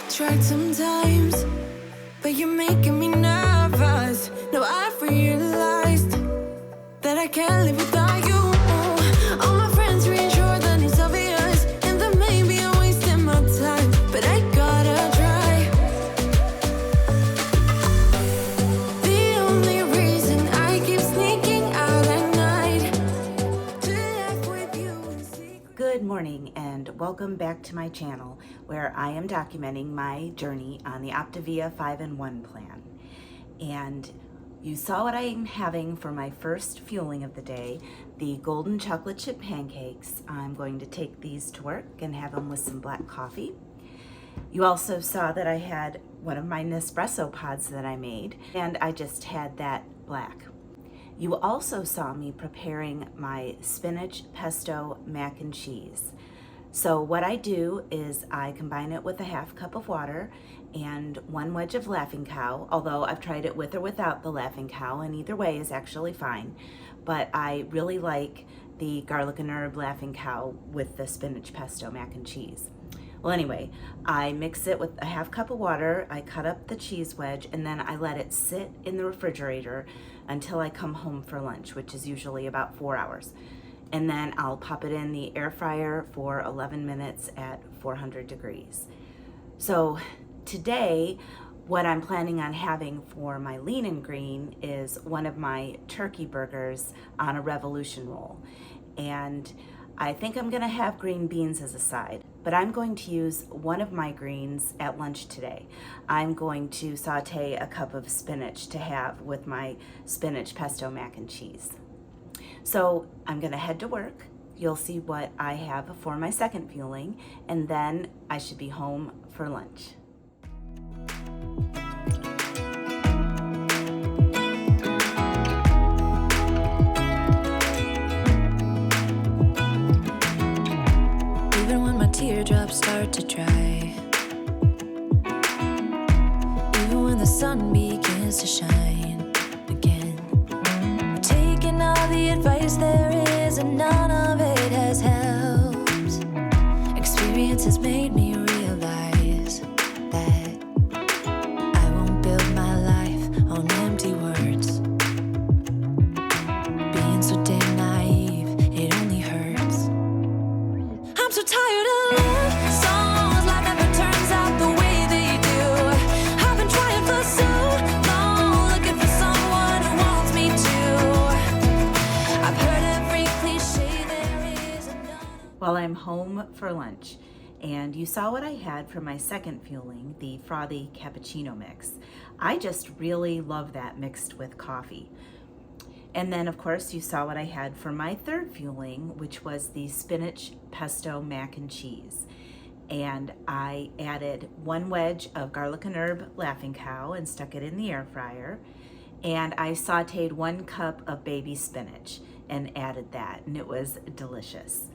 Tried sometimes, but you're making me nervous. Now I've realized that I can't live without you. All my friends reassure that it's obvious, and that maybe I'm wasting my time, but I gotta try. The only reason I keep sneaking out at night to laugh with you in secret. Good morning and welcome back to my channel, where I am documenting my journey on the Optavia 5-in-1 plan. And you saw what I'm having for my first fueling of the day, the golden chocolate chip pancakes. I'm going to take these to work and have them with some black coffee. You also saw that I had one of my Nespresso pods that I made, and I just had that black. You also saw me preparing my spinach pesto mac and cheese. So what I do is I combine it with a half cup of water and 1 wedge of Laughing Cow, although I've tried it with or without the Laughing Cow, and either way is actually fine. But I really like the garlic and herb Laughing Cow with the spinach pesto mac and cheese. Well, anyway, I mix it with a half cup of water, I cut up the cheese wedge, and then I let it sit in the refrigerator until I come home for lunch, which is usually about 4 hours. And then I'll pop it in the air fryer for 11 minutes at 400 degrees. So today, what I'm planning on having for my lean and green is one of my turkey burgers on a Revolution roll. And I think I'm gonna have green beans as a side, but I'm going to use one of my greens at lunch today. I'm going to saute a cup of spinach to have with my spinach pesto mac and cheese. So I'm gonna head to work. You'll see what I have for my second fueling, and then I should be home for lunch. Even when my teardrops start to dry, even when the sun begins to shine again, I'm taking all the advice there is and none of it has helped. Experience has made me realize that I won't build my life on empty words. Being so damn naive, it only hurts. I'm so tired of love songs, life never turns out the way they do. I've been trying for so long, looking for someone who wants me to. I've heard every cliche there is, and none of. Well, I'm home for lunch, and you saw what I had for my second fueling, the frothy cappuccino mix. I just really love that mixed with coffee. And then, of course, you saw what I had for my third fueling, which was the spinach pesto mac and cheese. And I added 1 wedge of garlic and herb Laughing Cow and stuck it in the air fryer. And I sauteed 1 cup of baby spinach and added that, and it was delicious.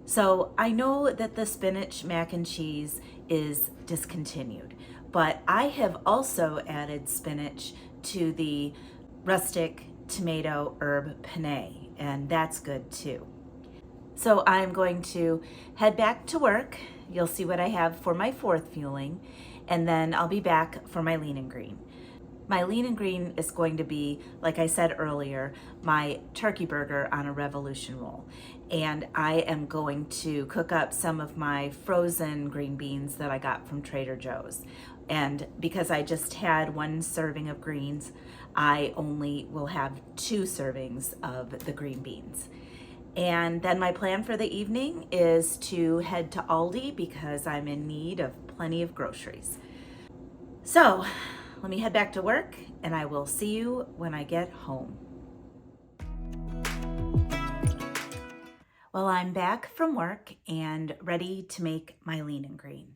So I know that the spinach mac and cheese is discontinued, but I have also added spinach to the rustic tomato herb penne, and that's good too. So I'm going to head back to work you'll see what I have for my fourth fueling, and then I'll be back for my lean and green. My lean and green is going to be, like I said earlier, my turkey burger on a Revolution roll. And I am going to cook up some of my frozen green beans that I got from Trader Joe's. And because I just had one serving of greens, I only will have 2 servings of the green beans. And then my plan for the evening is to head to Aldi because I'm in need of plenty of groceries. So, let me head back to work, and I will see you when I get home. Well, I'm back from work and ready to make my lean and green.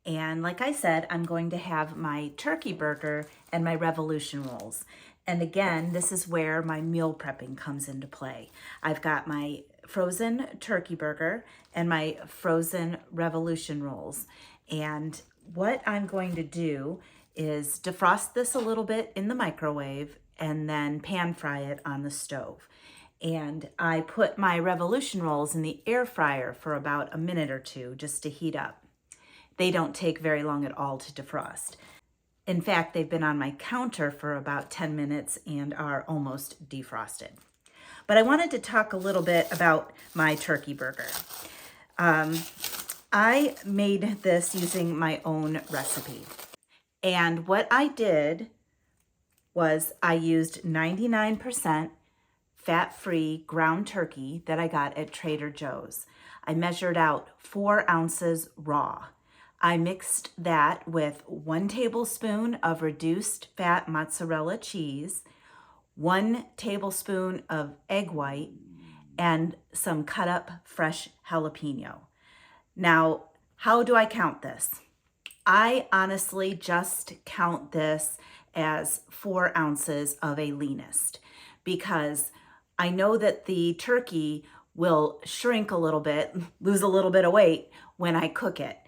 And like I said, I'm going to have my turkey burger and my Revolution rolls. And again, this is where my meal prepping comes into play. I've got my frozen turkey burger and my frozen Revolution rolls. And what I'm going to do is defrost this a little bit in the microwave and then pan fry it on the stove. And I put my Revolution rolls in the air fryer for about a minute or 2 just to heat up. They don't take very long at all to defrost. In fact, they've been on my counter for about 10 minutes and are almost defrosted. But I wanted to talk a little bit about my turkey burger. I made this using my own recipe. And what I did was I used 99% fat-free ground turkey that I got at Trader Joe's. I measured out 4 ounces raw. I mixed that with 1 tablespoon of reduced fat mozzarella cheese, 1 tablespoon of egg white, and some cut up fresh jalapeno. Now, how do I count this? I honestly just count this as 4 ounces of a leanest because I know that the turkey will shrink a little bit, lose a little bit of weight when I cook it.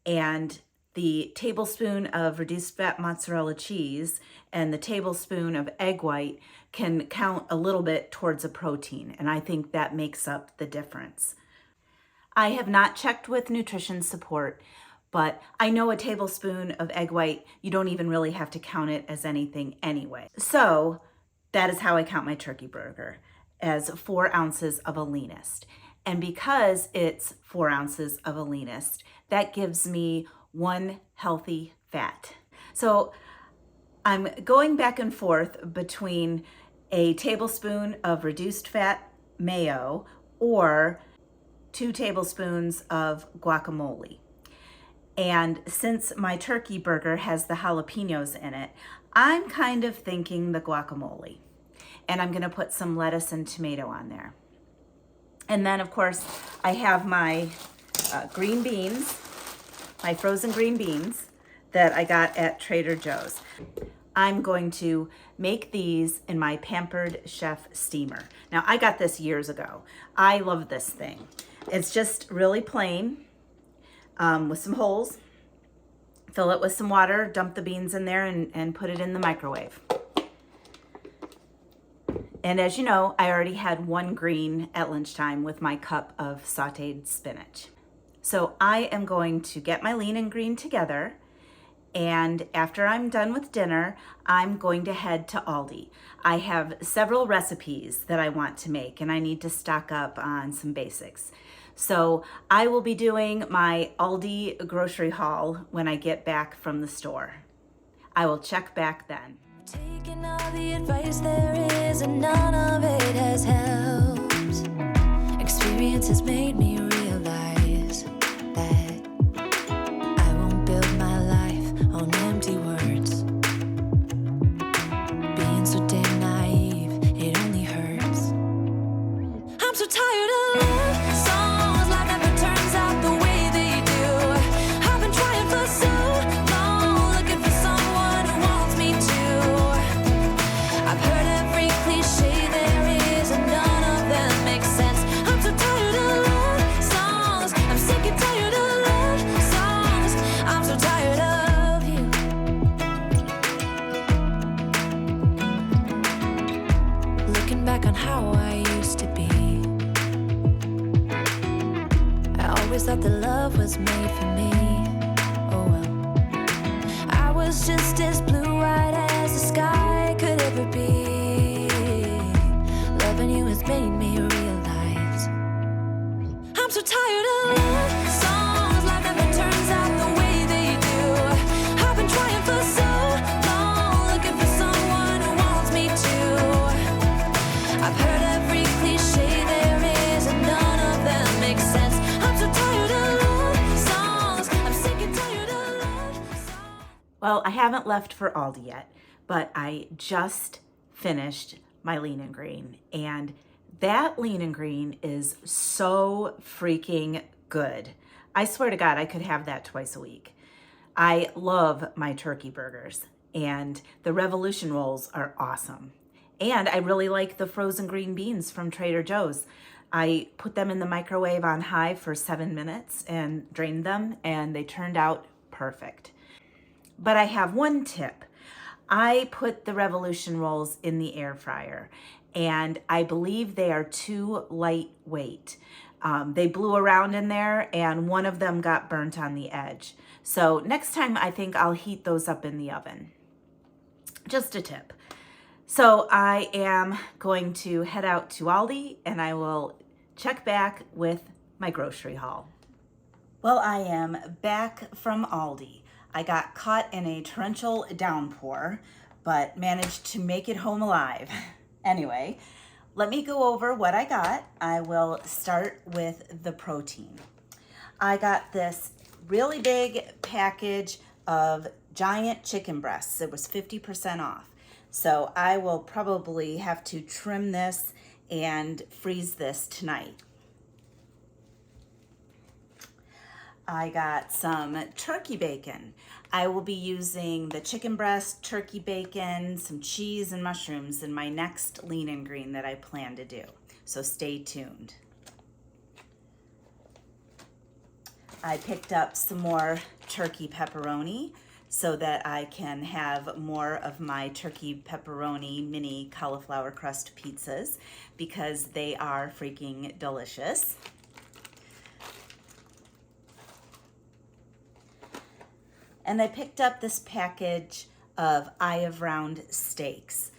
And the tablespoon of reduced fat mozzarella cheese and the tablespoon of egg white can count a little bit towards a protein. And I think that makes up the difference. I have not checked with nutrition support, but I know a tablespoon of egg white, you don't even really have to count it as anything anyway. So that is how I count my turkey burger, as 4 ounces of a leanest. And because it's 4 ounces of a leanest, that gives me 1 healthy fat. So I'm going back and forth between a tablespoon of reduced fat mayo or 2 tablespoons of guacamole. And since my turkey burger has the jalapenos in it, I'm kind of thinking the guacamole. And I'm gonna put some lettuce and tomato on there. And then of course, I have my green beans, my frozen green beans that I got at Trader Joe's. I'm going to make these in my Pampered Chef steamer. Now I got this years ago. I love this thing. It's just really plain with some holes. Fill it with some water, dump the beans in there and put it in the microwave. And as you know, I already had 1 green at lunchtime with my cup of sauteed spinach. So I am going to get my lean and green together, and after I'm done with dinner, I'm going to head to Aldi. I have several recipes that I want to make, and I need to stock up on some basics. So I will be doing my Aldi grocery haul when I get back from the store. I will check back then. Taking all the advice there is, and none of it has helped. Experience has made me realize that I won't build my life on empty words. Being so damn naive, it only hurts. I'm so tired of love songs, life never turns out the way they do. I've been trying for so long, looking for someone who wants me to. I've heard every cliche there is, and none of them make sense. I'm so tired of love Well, I haven't left for Aldi yet, but I just finished my lean and green, and that lean and green is so freaking good. I swear to God, I could have that twice a week. I love my turkey burgers, and the Revolution rolls are awesome. And I really like the frozen green beans from Trader Joe's. I put them in the microwave on high for 7 minutes and drained them, and they turned out perfect. But I have one tip. I put the Revolution rolls in the air fryer, and I believe they are too lightweight. They blew around in there, and one of them got burnt on the edge. So next time, I think I'll heat those up in the oven. Just a tip. So I am going to head out to Aldi, and I will check back with my grocery haul. Well, I am back from Aldi. I got caught in a torrential downpour, but managed to make it home alive. Anyway, let me go over what I got. I will start with the protein. I got this really big package of giant chicken breasts. It was 50% off. So I will probably have to trim this and freeze this tonight. I got some turkey bacon. I will be using the chicken breast, turkey bacon, some cheese, and mushrooms in my next lean and green that I plan to do. So stay tuned. I picked up some more turkey pepperoni so that I can have more of my turkey pepperoni mini cauliflower crust pizzas because they are freaking delicious. And I picked up this package of Eye of Round steaks.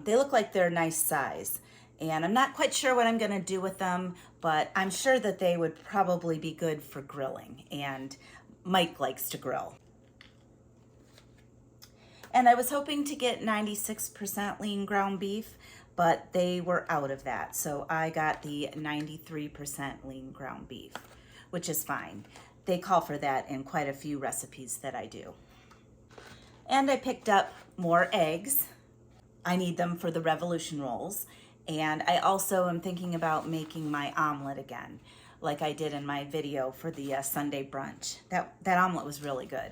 They look like they're a nice size, and I'm not quite sure what I'm gonna do with them, but I'm sure that they would probably be good for grilling, and Mike likes to grill. And I was hoping to get 96% lean ground beef, but they were out of that, so I got the 93% lean ground beef, which is fine. They call for that in quite a few recipes that I do. And I picked up more eggs. I need them for the Revolution rolls. And I also am thinking about making my omelet again, like I did in my video for the Sunday brunch. That omelet was really good.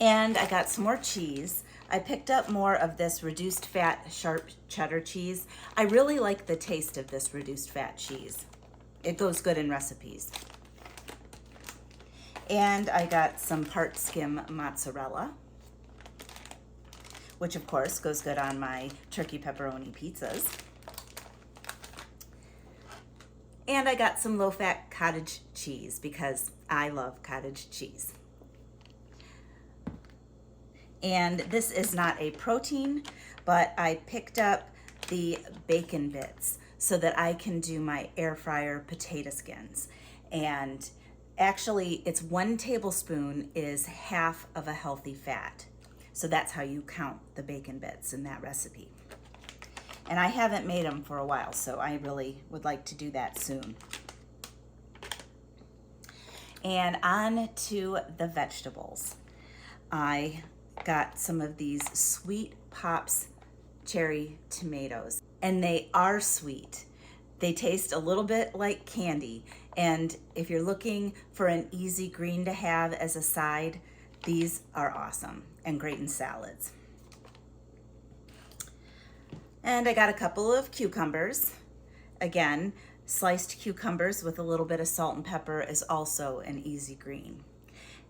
And I got some more cheese. I picked up more of this reduced fat sharp cheddar cheese. I really like the taste of this reduced fat cheese. It goes good in recipes. And I got some part skim mozzarella, which of course goes good on my turkey pepperoni pizzas. And I got some low-fat cottage cheese because I love cottage cheese. And this is not a protein, but I picked up the bacon bits so that I can do my air fryer potato skins. And actually, it's 1 tablespoon is half of a healthy fat. So that's how you count the bacon bits in that recipe. And I haven't made them for a while, so I really would like to do that soon. And on to the vegetables. I got some of these Sweet Pops cherry tomatoes, and they are sweet. They taste a little bit like candy, and if you're looking for an easy green to have as a side, these are awesome and great in salads. And I got a couple of cucumbers. Again, sliced cucumbers with a little bit of salt and pepper is also an easy green.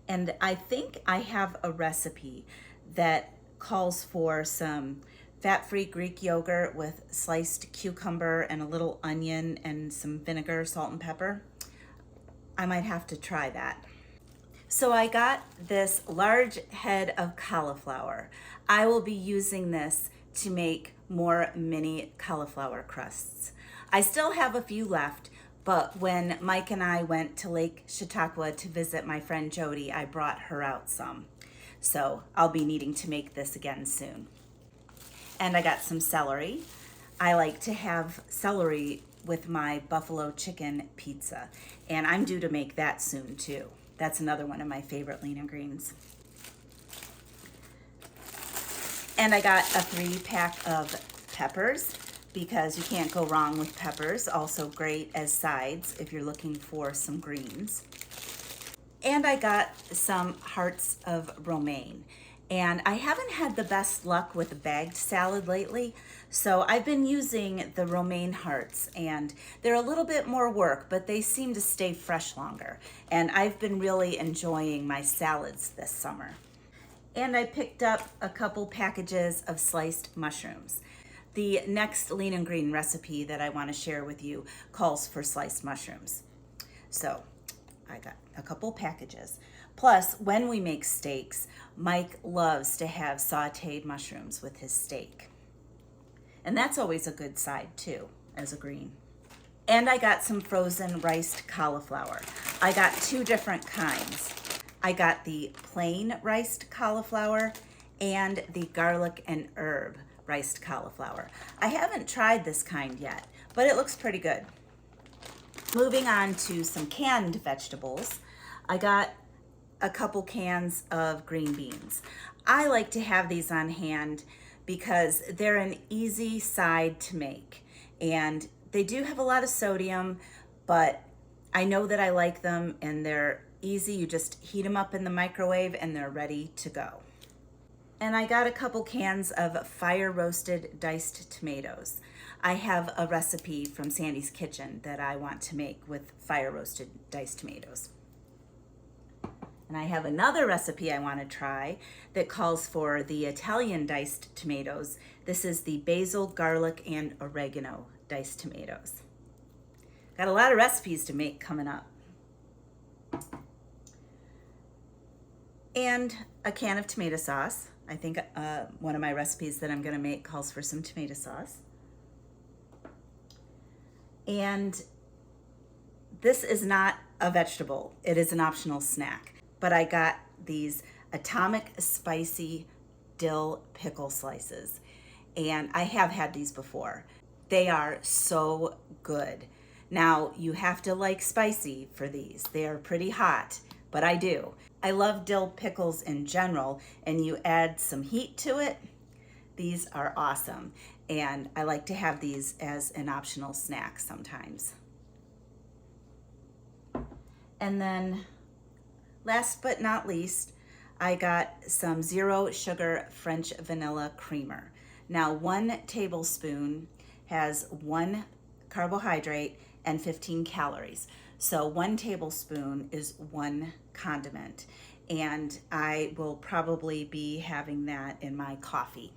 And I think I have a recipe that calls for some fat-free Greek yogurt with sliced cucumber and a little onion and some vinegar, salt and pepper. I might have to try that. So I got this large head of cauliflower. I will be using this to make more mini cauliflower crusts. I still have a few left, but when Mike and I went to Lake Chautauqua to visit my friend Jody, I brought her out some. So I'll be needing to make this again soon. And I got some celery. I like to have celery with my buffalo chicken pizza, and I'm due to make that soon too. That's another one of my favorite lean and greens. And I got a 3-pack of peppers because you can't go wrong with peppers. Also great as sides if you're looking for some greens. And I got some hearts of romaine. And I haven't had the best luck with bagged salad lately, so I've been using the romaine hearts, and they're a little bit more work, but they seem to stay fresh longer. And I've been really enjoying my salads this summer. And I picked up a couple packages of sliced mushrooms. The next lean and green recipe that I want to share with you calls for sliced mushrooms. So I got a couple packages. Plus, when we make steaks, Mike loves to have sauteed mushrooms with his steak. And that's always a good side too, as a green. And I got some frozen riced cauliflower. I got 2 different kinds. I got the plain riced cauliflower and the garlic and herb riced cauliflower. I haven't tried this kind yet, but it looks pretty good. Moving on to some canned vegetables, I got a couple cans of green beans. I like to have these on hand because they're an easy side to make, and they do have a lot of sodium, but I know that I like them and they're easy. You just heat them up in the microwave and they're ready to go. And I got a couple cans of fire roasted diced tomatoes. I have a recipe from Sandy's Kitchen that I want to make with fire roasted diced tomatoes. And I have another recipe I want to try that calls for the Italian diced tomatoes. This is the basil, garlic, and oregano diced tomatoes. Got a lot of recipes to make coming up. And a can of tomato sauce. I think one of my recipes that I'm going to make calls for some tomato sauce. And this is not a vegetable. It is an optional snack. But I got these atomic spicy dill pickle slices. And I have had these before. They are so good. Now, you have to like spicy for these. They are pretty hot, but I do. I love dill pickles in general, and you add some heat to it. These are awesome. And I like to have these as an optional snack sometimes. And then last but not least, I got some 0 sugar French vanilla creamer. Now, 1 tablespoon has 1 carbohydrate and 15 calories. So 1 tablespoon is 1 condiment. And I will probably be having that in my coffee.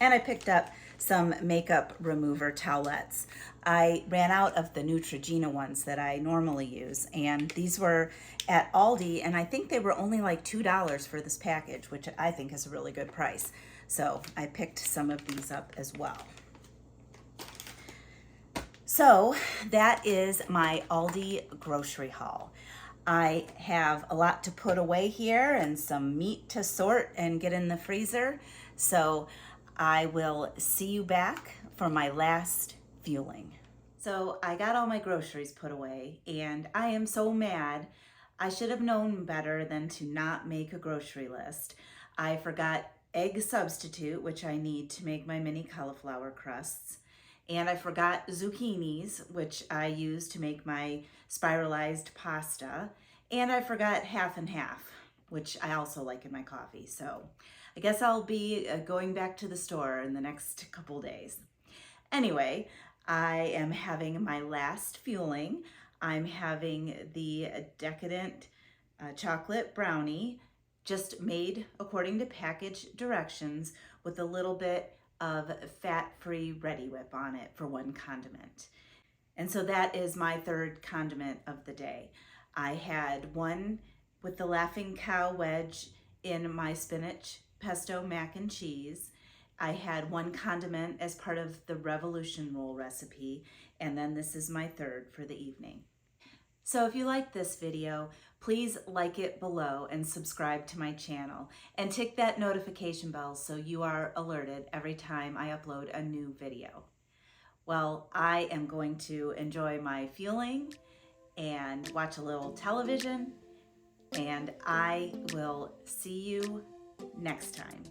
And I picked up some makeup remover towelettes. I ran out of the Neutrogena ones that I normally use, and these were at Aldi, and I think they were only like $2 for this package, which I think is a really good price. So I picked some of these up as well. So that is my Aldi grocery haul. I have a lot to put away here and some meat to sort and get in the freezer. So I will see you back for my last fueling. So I got all my groceries put away, and I am so mad. I should have known better than to not make a grocery list. I forgot egg substitute, which I need to make my mini cauliflower crusts. And I forgot zucchinis, which I use to make my spiralized pasta. And I forgot half and half, which I also like in my coffee. So I guess I'll be going back to the store in the next couple days. Anyway, I am having my last fueling. I'm having the decadent chocolate brownie, just made according to package directions, with a little bit of fat-free Reddi-wip on it for 1 condiment. And so that is my 3rd condiment of the day. I had 1 with the Laughing Cow wedge in my spinach pesto mac and cheese. I had 1 condiment as part of the Revolution roll recipe, and then this is my 3rd for the evening. So if you like this video, please like it below and subscribe to my channel, and tick that notification bell so you are alerted every time I upload a new video. Well, I am going to enjoy my fueling and watch a little television, and I will see you next time.